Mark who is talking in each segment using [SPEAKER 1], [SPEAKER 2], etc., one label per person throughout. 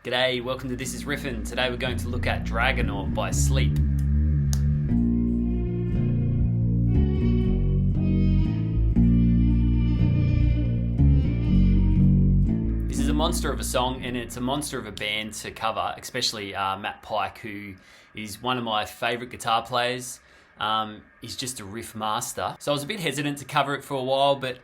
[SPEAKER 1] G'day, welcome to This Is Riffin'. Today we're going to look at Dragonaut by Sleep. This is a monster of a song and it's a monster of a band to cover, especially Matt Pike, who is one of my favourite guitar players. He's just a riff master. So I was a bit hesitant to cover it for a while, but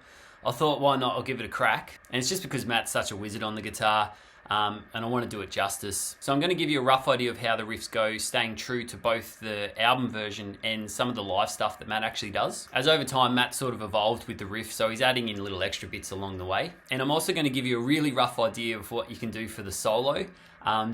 [SPEAKER 1] I thought, why not? I'll give it a crack. And it's just because Matt's such a wizard on the guitar. And I want to do it justice. So I'm going to give you a rough idea of how the riffs go, staying true to both the album version and some of the live stuff that Matt actually does. As over time, Matt sort of evolved with the riff, so he's adding in little extra bits along the way. And I'm also going to give you a really rough idea of what you can do for the solo,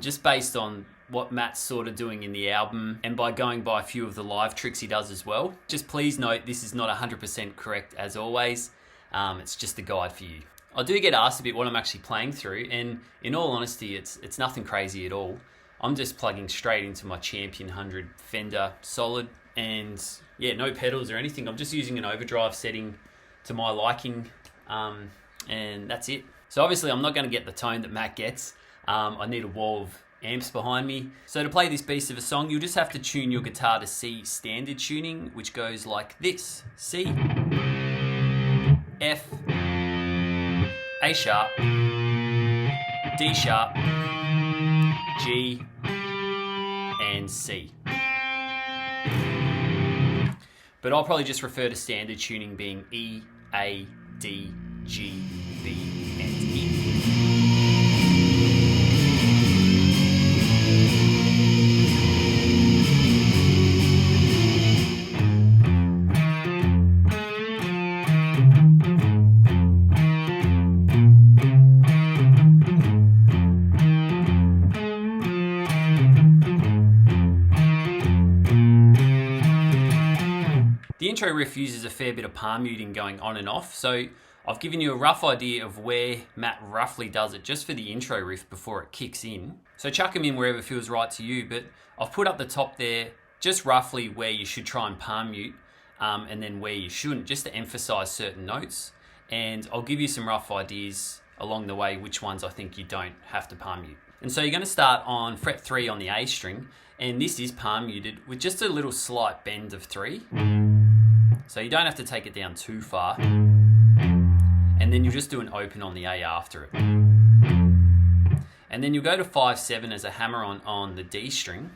[SPEAKER 1] just based on what Matt's sort of doing in the album and by going by a few of the live tricks he does as well. Just please note, this is not 100% correct as always. It's just a guide for you. I do get asked a bit what I'm actually playing through, and in all honesty, it's nothing crazy at all. I'm just plugging straight into my Champion 100 Fender Solid, and yeah, no pedals or anything. I'm just using an overdrive setting to my liking, and that's it. So obviously I'm not going to get the tone that Matt gets. I need a wall of amps behind me. So to play this beast of a song, you'll just have to tune your guitar to C standard tuning, which goes like this: C, F, A sharp, D sharp, G, and C. But I'll probably just refer to standard tuning being E, A, D, G, B, and E. The intro riff uses a fair bit of palm muting going on and off, so I've given you a rough idea of where Matt roughly does it just for the intro riff before it kicks in. So chuck them in wherever feels right to you, but I've put up the top there just roughly where you should try and palm mute, and then where you shouldn't, just to emphasize certain notes. And I'll give you some rough ideas along the way which ones I think you don't have to palm mute. And so you're going to start on fret 3 on the A string, and this is palm muted with just a little slight bend of 3. So you don't have to take it down too far. And then you'll just do an open on the A after it. And then you'll go to 5-7 as a hammer on the D string.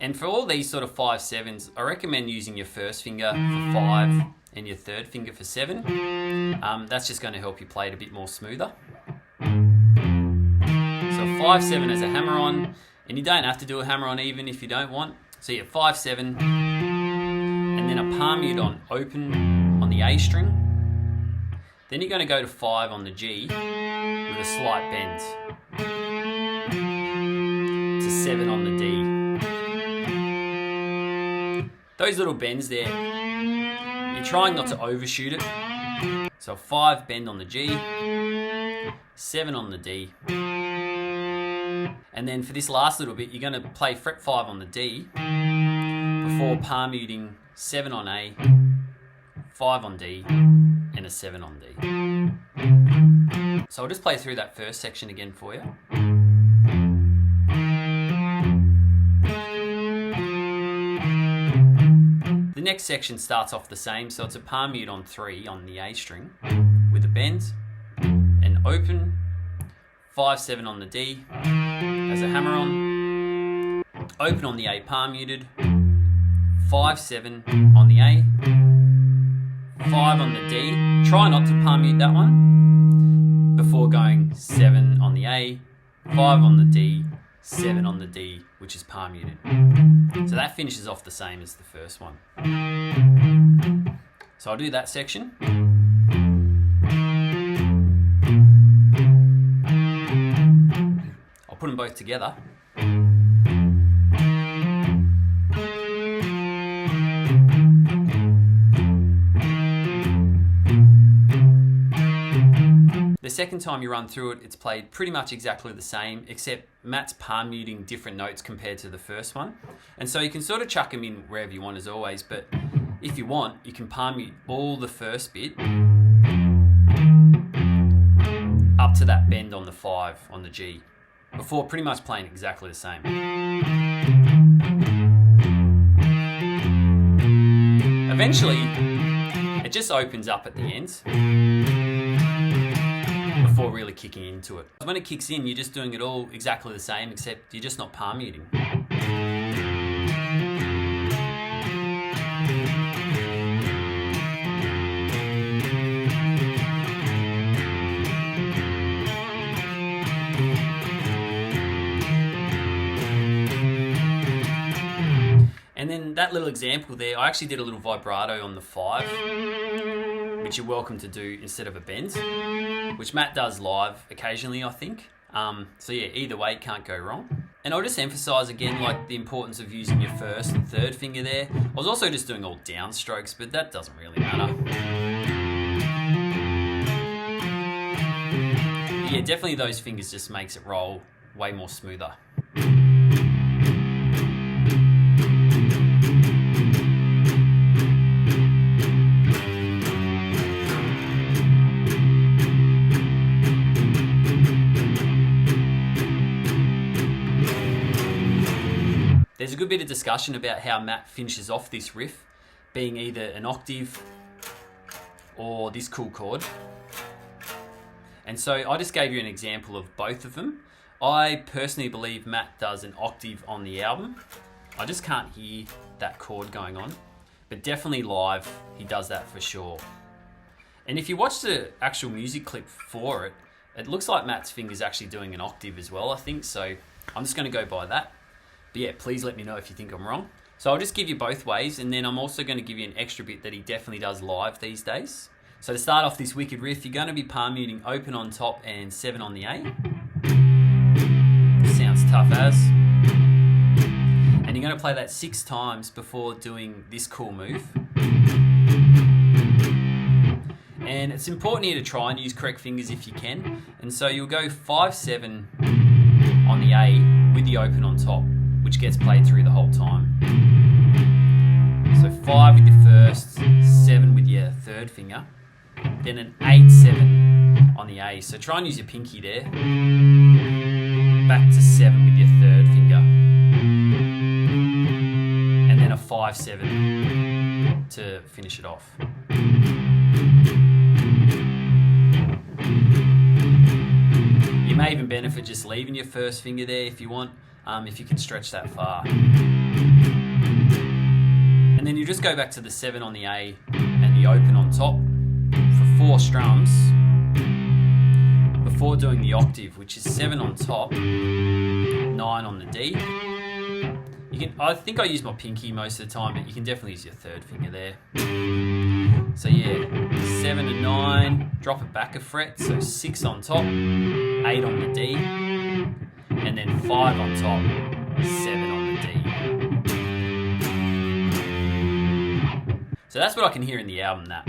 [SPEAKER 1] And for all these sort of 5-7s, I recommend using your first finger for 5 and your third finger for 7. That's just going to help you play it a bit more smoother. So 5-7 as a hammer on, and you don't have to do a hammer on even if you don't want. So you have 5-7, and then a palm mute on open on the A string. Then you're going to go to 5 on the G with a slight bend to 7 on the D. Those little bends there, you're trying not to overshoot it. So 5 bend on the G, 7 on the D. And then for this last little bit, you're going to play fret 5 on the D before palm muting 7 on A, 5 on D, and a 7 on D. So I'll just play through that first section again for you. The next section starts off the same, so it's a palm mute on 3 on the A string with a bend, an open, 5-7 on the D as a hammer on, open on the A palm muted, 5-7 on the A, 5 on the D, try not to palm mute that one, before going 7 on the A, 5 on the D, 7 on the D, which is palm muted. So that finishes off the same as the first one. So I'll do that section. I'll put them both together. The second time you run through it, it's played pretty much exactly the same, except Matt's palm muting different notes compared to the first one. And so you can sort of chuck them in wherever you want as always, but if you want, you can palm mute all the first bit up to that bend on the 5 on the G, before pretty much playing exactly the same. Eventually, it just opens up at the ends before really kicking into it. When it kicks in, you're just doing it all exactly the same, except you're just not palm muting. And then that little example there, I actually did a little vibrato on the 5, which you're welcome to do instead of a bend, which Matt does live occasionally, I think. So yeah, either way, can't go wrong. And I'll just emphasize again, like, the importance of using your first and third finger there. I was also just doing all downstrokes, but that doesn't really matter. Yeah, definitely those fingers just makes it roll way more smoother. There's a good bit of discussion about how Matt finishes off this riff, being either an octave or this cool chord. And so I just gave you an example of both of them. I personally believe Matt does an octave on the album. I just can't hear that chord going on, but definitely live, he does that for sure. And if you watch the actual music clip for it, it looks like Matt's finger's actually doing an octave as well, I think. So I'm just going to go by that. But yeah, please let me know if you think I'm wrong. So I'll just give you both ways, and then I'm also going to give you an extra bit that he definitely does live these days. So to start off this wicked riff, you're going to be palm muting open on top and 7 on the A. Sounds tough as. And you're going to play that 6 times before doing this cool move. And it's important here to try and use correct fingers if you can. And so you'll go 5-7 on the A with the open on top, which gets played through the whole time. So 5 with your first, 7 with your third finger, then an 8-7 on the A. So try and use your pinky there. Back to 7 with your third finger. And then a 5-7 to finish it off. You may even benefit just leaving your first finger there if you want, if you can stretch that far. And then you just go back to the 7 on the A and the open on top for 4 strums before doing the octave, which is 7 on top, 9 on the D. I think I use my pinky most of the time, but you can definitely use your third finger there. So yeah, 7 and 9, drop it back a fret, so 6 on top, 8 on the D, and then 5 on top, 7 on the D. So that's what I can hear in the album, that.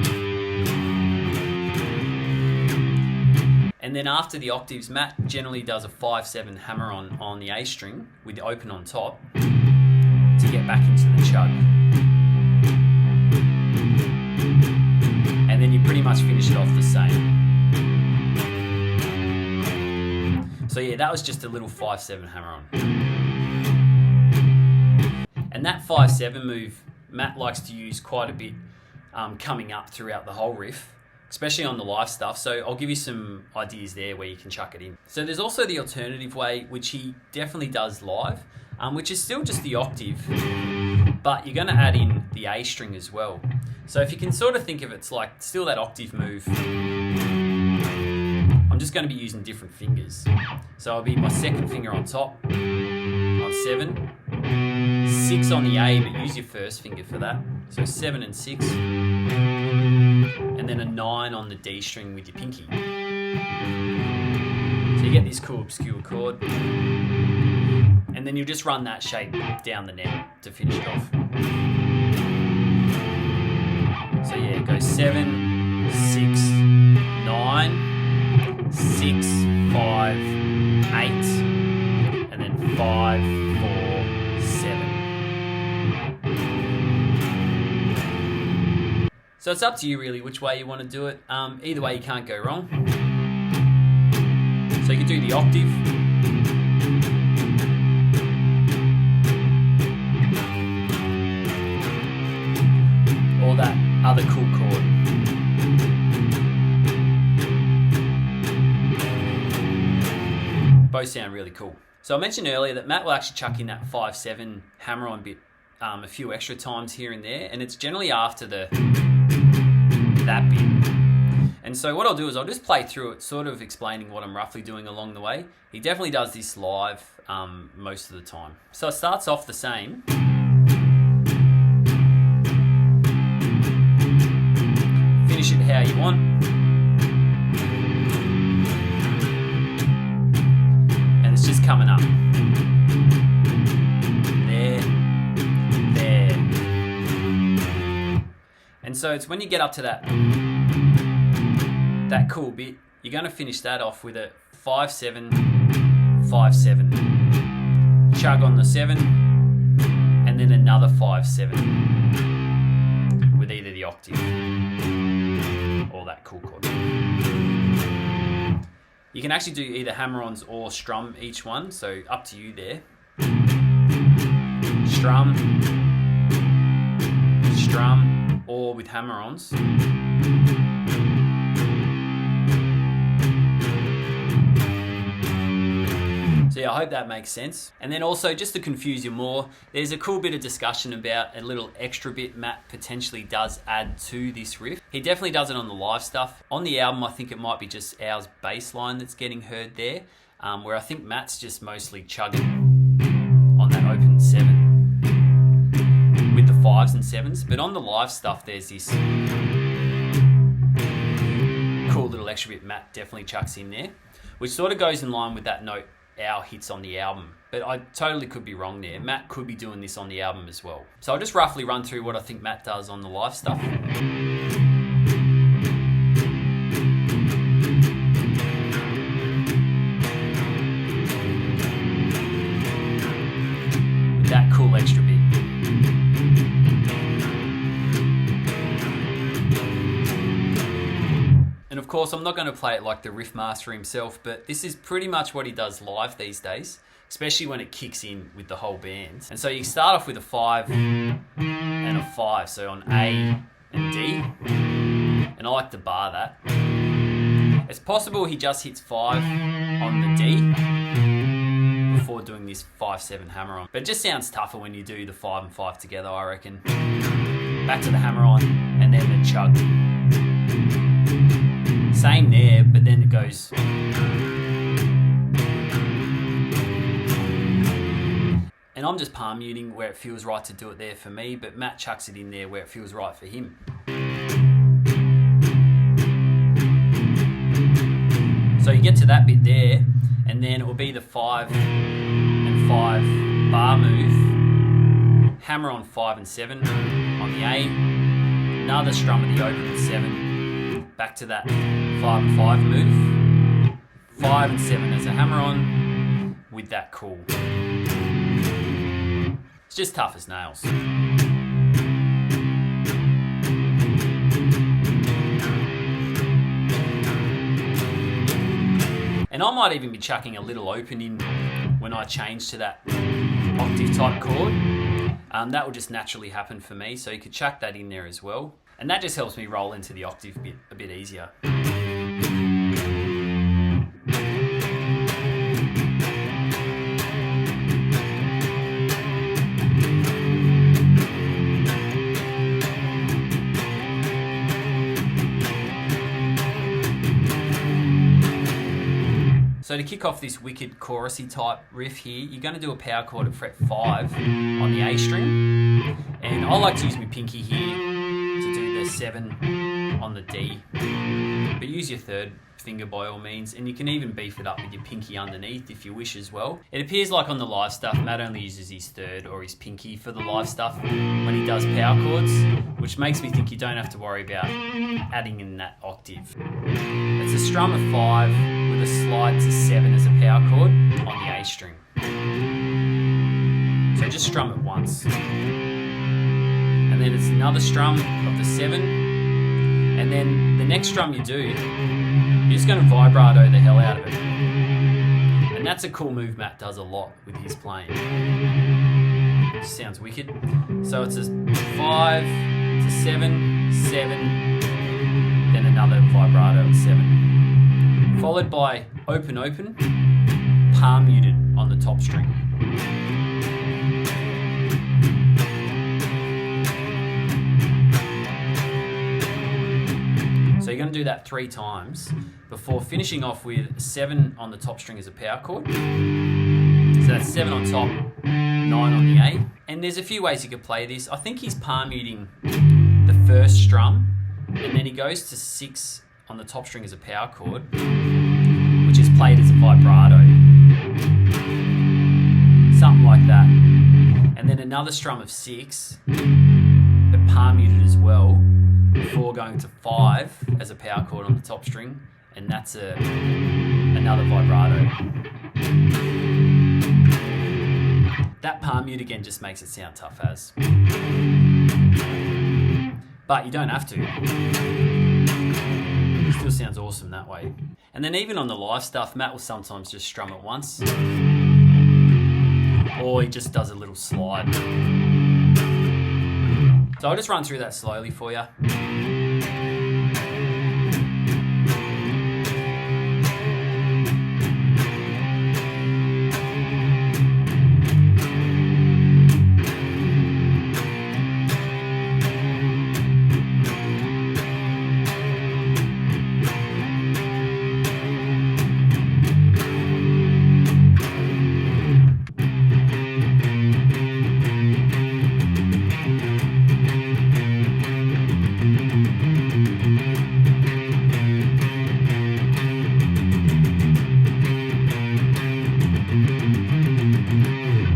[SPEAKER 1] And then after the octaves, Matt generally does a 5-7 hammer on the A string with the open on top to get back into the chug. And then you pretty much finish it off the same. So yeah, that was just a little 5-7 hammer on. And that 5-7 move, Matt likes to use quite a bit coming up throughout the whole riff, especially on the live stuff. So I'll give you some ideas there where you can chuck it in. So there's also the alternative way, which he definitely does live, which is still just the octave, but you're going to add in the A string as well. So if you can sort of think of it's like still that octave move, I'm just going to be using different fingers. So I'll be my second finger on top, on 7, 6 on the A, but use your first finger for that. So 7 and 6, and then a 9 on the D string with your pinky. So you get this cool obscure chord, and then you'll just run that shape down the neck to finish it off. So yeah, it goes 7, 6, 9, 6, 5, 8, and then 5, 4, 7. So it's up to you really which way you want to do it. Either way, you can't go wrong. So you can do the octave, or that other cool chord. Both sound really cool. So I mentioned earlier that Matt will actually chuck in that 5/7 hammer-on bit a few extra times here and there, and it's generally after that bit. And so what I'll do is I'll just play through it, sort of explaining what I'm roughly doing along the way. He definitely does this live most of the time. So it starts off the same. Finish it how you want. And it's just coming up. There. And so it's when you get up to that cool bit, you're going to finish that off with a 5/7, 5/7. Chug on the 7, and then another 5/7 with either the octave or that cool chord. You can actually do either hammer-ons or strum each one, so up to you there. Strum, or with hammer-ons. So yeah, I hope that makes sense. And then also, just to confuse you more, there's a cool bit of discussion about a little extra bit Matt potentially does add to this riff. He definitely does it on the live stuff. On the album, I think it might be just Al's bass line that's getting heard there, where I think Matt's just mostly chugging on that open 7 with the 5s and 7s. But on the live stuff, there's this cool little extra bit Matt definitely chucks in there, which sort of goes in line with that note Al hits on the album. But I totally could be wrong there. Matt could be doing this on the album as well. So I'll just roughly run through what I think Matt does on the live stuff. With that cool extra bit. And of course, I'm not going to play it like the riff master himself, but this is pretty much what he does live these days, especially when it kicks in with the whole band. And so you start off with a 5 and a 5, so on A and D, and I like to bar that. It's possible he just hits 5 on the D before doing this 5/7 hammer on, but it just sounds tougher when you do the 5 and 5 together, I reckon. Back to the hammer on, and then the chug. Same there, but then it goes. And I'm just palm muting where it feels right to do it there for me, but Matt chucks it in there where it feels right for him. So you get to that bit there, and then it will be the 5 and 5 bar move, hammer on 5 and 7 on the A, another strum at the open 7, back to that 5 and 5 move, 5 and 7 as a hammer on with that cool. It's just tough as nails. And I might even be chucking a little open in when I change to that octave type chord. That will just naturally happen for me, so you could chuck that in there as well. And that just helps me roll into the octave bit a bit easier. So to kick off this wicked chorusy type riff here, you're going to do a power chord at fret 5 on the A string. And I like to use my pinky here to do the 7 on the D. But use your third finger by all means, and you can even beef it up with your pinky underneath if you wish as well. It appears like on the live stuff, Matt only uses his third or his pinky for the live stuff when he does power chords, which makes me think you don't have to worry about adding in that octave. It's a strum of 5 with a slide to 7 as a power chord on the A string. So just strum it once. And then it's another strum of the 7. And then the next strum you do, you're just going to vibrato the hell out of it. And that's a cool move Matt does a lot with his playing. Sounds wicked. So it's a 5, it's a 7, 7, then another vibrato at 7. Followed by open, open, palm muted on the top string. So you're going to do that 3 times before finishing off with 7 on the top string as a power chord. So that's 7 on top, 9 on the A. And there's a few ways you could play this. I think he's palm muting the first strum, and then he goes to 6 on the top string as a power chord, which is played as a vibrato. Something like that. And then another strum of 6, but palm muted as well, before going to 5 as a power chord on the top string, and that's another vibrato. That palm mute again just makes it sound tough as. But you don't have to. It still sounds awesome that way. And then even on the live stuff, Matt will sometimes just strum it once. Or he just does a little slide. So I'll just run through that slowly for you.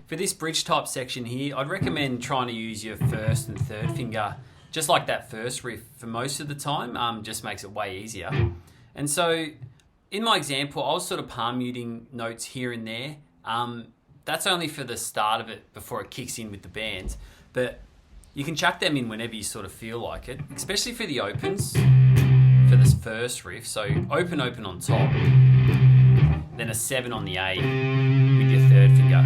[SPEAKER 1] For this bridge type section here, I'd recommend trying to use your first and third finger, just like that first riff for most of the time, just makes it way easier. And so in my example, I was sort of palm muting notes here and there. That's only for the start of it before it kicks in with the band, but you can chuck them in whenever you sort of feel like it, especially for the opens, for this first riff. So open, open on top, then a 7 on the A with your third finger.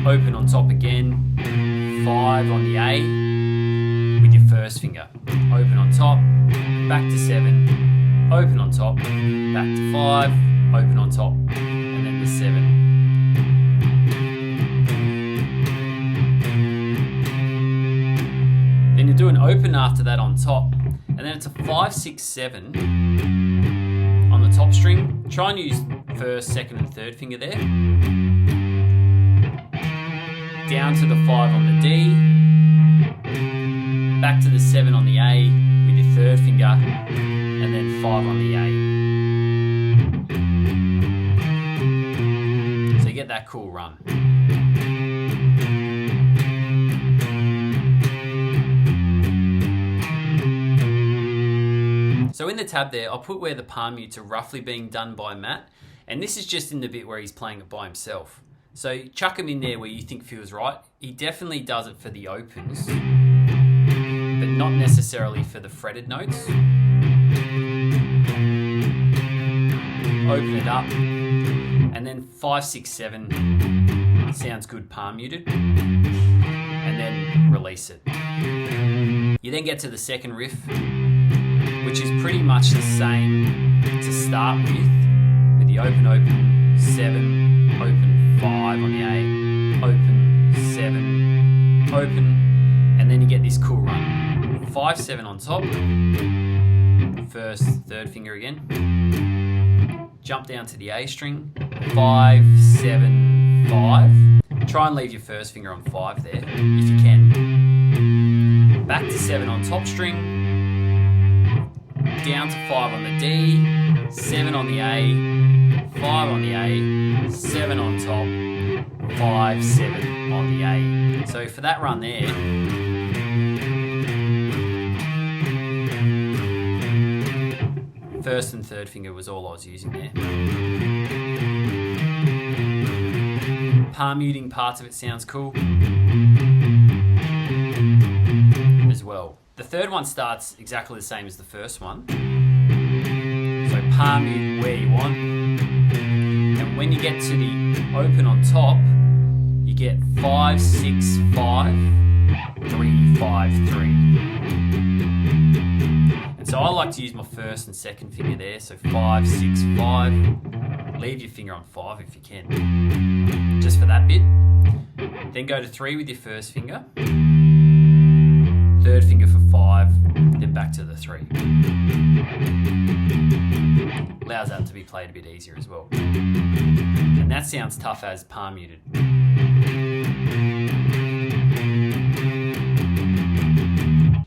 [SPEAKER 1] Open on top again, 5 on the A with your first finger. Open on top, back to 7, open on top, back to 5, open on top, and then the 7. Then you do an open after that on top, and then it's a 5, 6, 7 on the top string. Try and use first, second, and third finger there. Down to the 5 on the D, back to the 7 on the A with your third finger, and then 5 on the A. So you get that cool run. So in the tab there, I'll put where the palm mutes are roughly being done by Matt, and this is just in the bit where he's playing it by himself. So chuck him in there where you think feels right. He definitely does it for the opens, but not necessarily for the fretted notes. Open it up, and then 5, 6, 7 sounds good palm muted, and then release it. You then get to the second riff, which is pretty much the same to start with the open, open, 7, open, 5 on the A, open, 7, open, and then you get this cool run. 5, 7 on top, first, third finger again, jump down to the A string, 5, 7, 5. Try and leave your first finger on 5 there, if you can. Back to 7 on top string, down to 5 on the D, 7 on the A, 5 on the A, 7 on top, 5, 7 on the A. So for that run there, first and third finger was all I was using there. Palm muting parts of it sounds cool as well. The third one starts exactly the same as the first one. So palm mute where you want. And when you get to the open on top, you get 5, 6, 5, 3, 5, 3. And so I like to use my first and second finger there. So 5, 6, 5. Leave your finger on 5 if you can, just for that bit. Then go to 3 with your first finger. Third finger for 5, then back to the 3. Allows that to be played a bit easier as well. And that sounds tough as palm muted.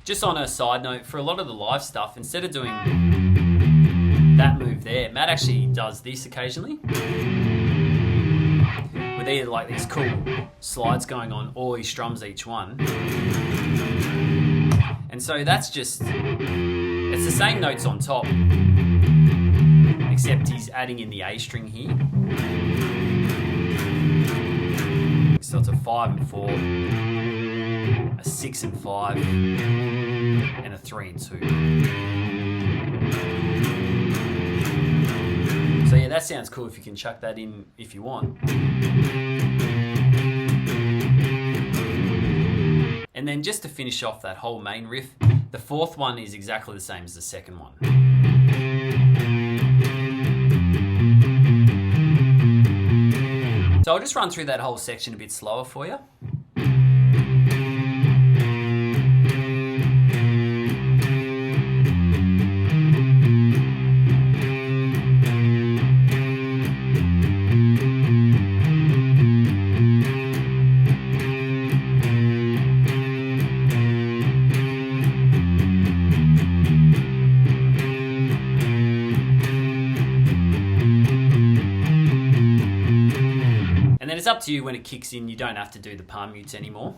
[SPEAKER 1] Just on a side note, for a lot of the live stuff, instead of doing that move there, Matt actually does this occasionally. With either like these cool slides going on, or he strums each one. And so that's just, it's the same notes on top, except he's adding in the A string here. So it's a 5 and 4, a 6 and 5, and a 3 and 2. So yeah, that sounds cool if you can chuck that in if you want. And then just to finish off that whole main riff, the fourth one is exactly the same as the second one. So I'll just run through that whole section a bit slower for you. It's up to you when it kicks in, you don't have to do the palm mutes anymore.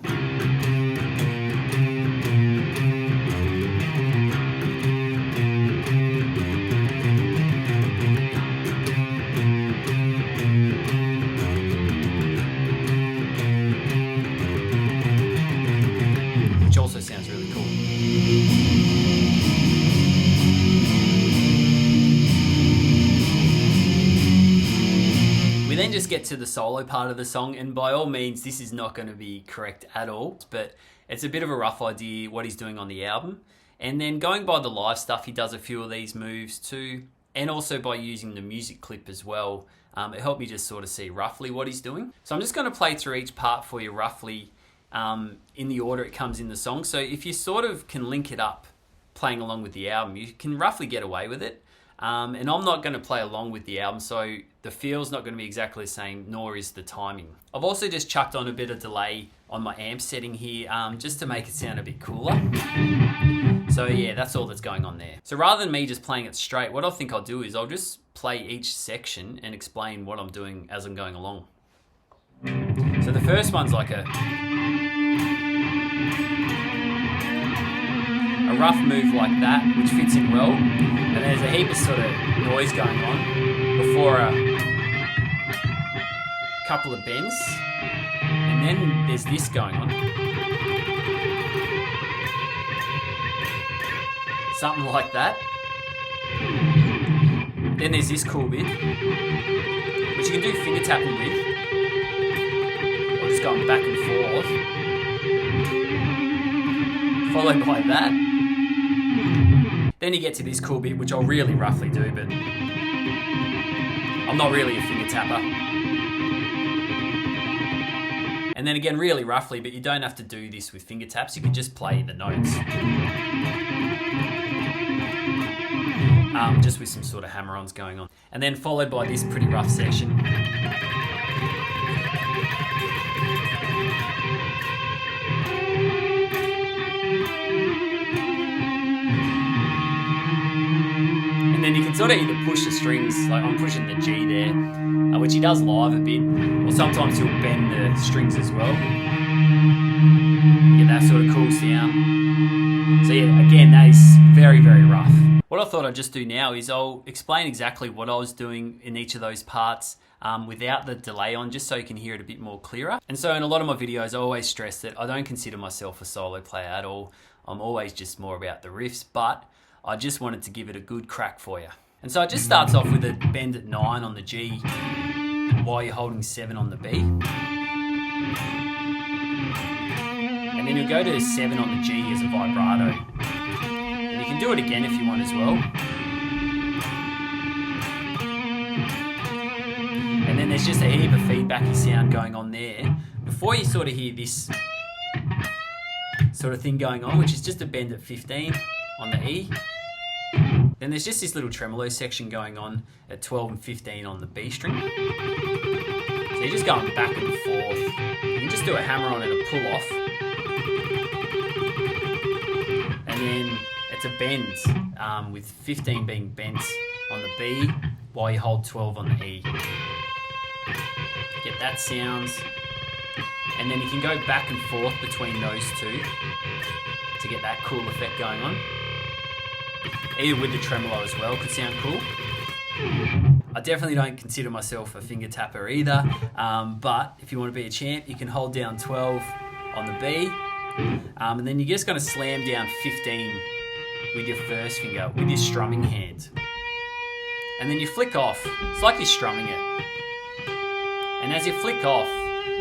[SPEAKER 1] Which also sounds really cool. We then just get to the solo part of the song, and by all means this is not going to be correct at all, but it's a bit of a rough idea what he's doing on the album. And then going by the live stuff, he does a few of these moves too, and also by using the music clip as well. It helped me just sort of see roughly what he's doing. So I'm just going to play through each part for you roughly in the order it comes in the song. So if you sort of can link it up playing along with the album, you can roughly get away with it. And I'm not going to play along with the album, so the feel's not going to be exactly the same, nor is the timing. I've also just chucked on a bit of delay on my amp setting here, just to make it sound a bit cooler. So yeah, that's all that's going on there. So rather than me just playing it straight, what I think I'll do is I'll just play each section and explain what I'm doing as I'm going along. So the first one's like a rough move like that, which fits in well, and there's a heap of sort of noise going on before a couple of bends, and then there's this going on, something like that. Then there's this cool bit, which you can do finger tapping with, or just going back and forth, followed by that. Then you get to this cool bit, which I'll really roughly do, but I'm not really a finger tapper. And then again, really roughly, but you don't have to do this with finger taps, you can just play the notes. Just with some sort of hammer-ons going on. And then followed by this pretty rough section. Then you can sort of either push the strings, like I'm pushing the G there, which he does live a bit, or sometimes he'll bend the strings as well. You get that sort of cool sound. So yeah, again, that is very, very rough. What I thought I'd just do now is I'll explain exactly what I was doing in each of those parts without the delay on, just so you can hear it a bit more clearer. And so in a lot of my videos, I always stress that I don't consider myself a solo player at all. I'm always just more about the riffs, but I just wanted to give it a good crack for you. And so it just starts off with a bend at 9 on the G. while you're holding 7 on the B. And then you'll go to 7 on the G as a vibrato. And you can do it again if you want as well. And then there's just a heap of feedbacky sound going on there before you sort of hear this sort of thing going on, which is just a bend at 15 on the E. Then there's just this little tremolo section going on at 12 and 15 on the B string. So you're just going back and forth. You can just do a hammer on and a pull off. And then it's a bend with 15 being bent on the B while you hold 12 on the E. Get that sound. And then you can go back and forth between those two to get that cool effect going on. Either with the tremolo as well could sound cool. I definitely don't consider myself a finger tapper either, but if you want to be a champ, you can hold down 12 on the B, and then you're just going to slam down 15 with your first finger with your strumming hand. And then you flick off. It's like you're strumming it. And as you flick off,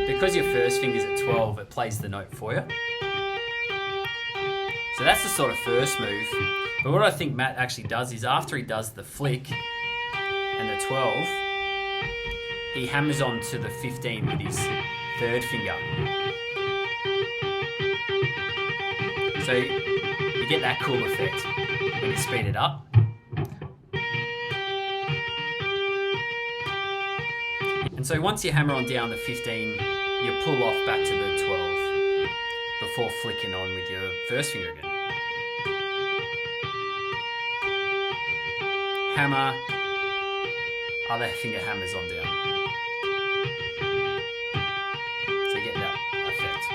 [SPEAKER 1] because your first finger's at 12, it plays the note for you. So that's the sort of first move. But what I think Matt actually does is after he does the flick and the 12, he hammers on to the 15 with his third finger. So you get that cool effect when you speed it up. And so once you hammer on down the 15, you pull off back to the 12 before flicking on with your first finger again. Hammer, other finger hammers on down. So you get that effect.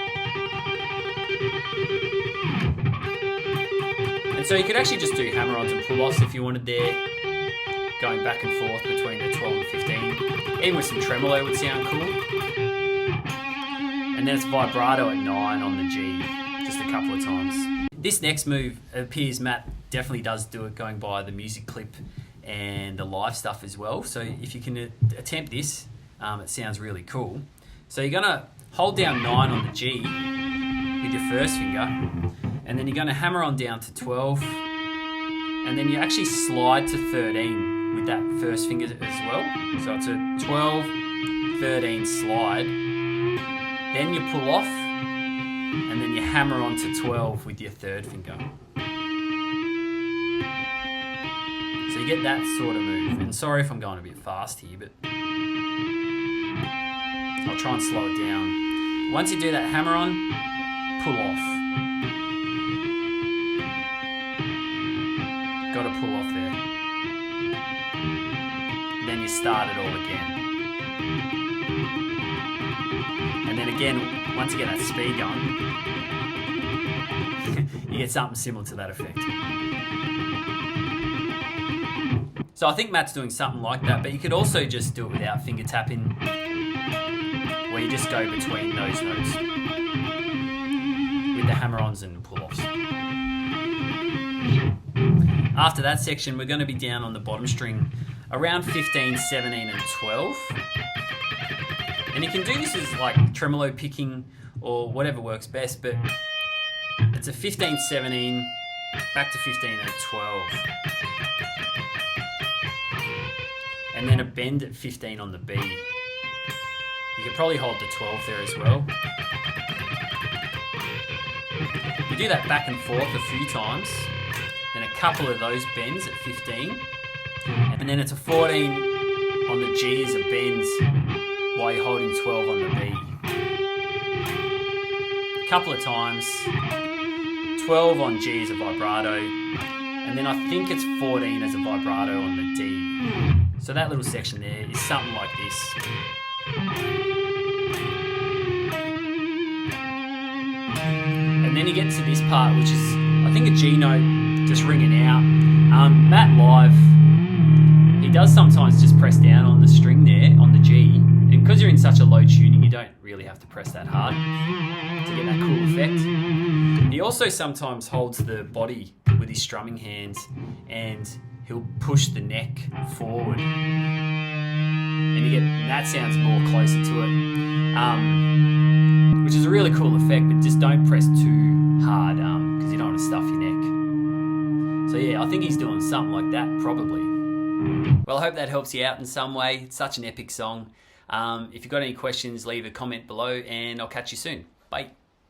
[SPEAKER 1] And so you could actually just do hammer-ons and pull-offs if you wanted there, going back and forth between the 12 and 15. Even with some tremolo would sound cool. And then it's vibrato at 9 on the G, just a couple of times. This next move, it appears Matt definitely does do it going by the music clip and the live stuff as well. So if you can attempt this, it sounds really cool. So you're gonna hold down 9 on the G with your first finger, and then you're gonna hammer on down to 12, and then you actually slide to 13 with that first finger as well. So it's a 12, 13 slide. Then you pull off, and then you hammer on to 12 with your third finger. So you get that sort of move. And sorry if I'm going a bit fast here, but I'll try and slow it down. Once you do that hammer on, pull off. Got to pull off there. Then you start it all again. And then again, once you get that speed going, you get something similar to that effect. So I think Matt's doing something like that, but you could also just do it without finger tapping, where you just go between those notes with the hammer-ons and pull-offs. After that section, we're going to be down on the bottom string around 15, 17 and 12. And you can do this as like tremolo picking or whatever works best, but it's a 15, 17, back to 15 and 12. And then a bend at 15 on the B. You could probably hold the 12 there as well. You do that back and forth a few times, then a couple of those bends at 15, and then it's a 14 on the G as a bend while you're holding 12 on the B. A couple of times, 12 on G as a vibrato, and then I think it's 14 as a vibrato on the D. So that little section there is something like this. And then you get to this part, which is, I think, a G note just ringing out. Matt live, he does sometimes just press down on the string there, on the G, and because you're in such a low tuning, you don't really have to press that hard to get that cool effect. He also sometimes holds the body with his strumming hands, and he'll push the neck forward and you get that sounds more closer to it, which is a really cool effect. But just don't press too hard because you don't want to stuff your neck. So yeah, I think he's doing something like that probably. Well, I hope that helps you out in some way. It's such an epic song. If you've got any questions, leave a comment below, and I'll catch you soon. Bye.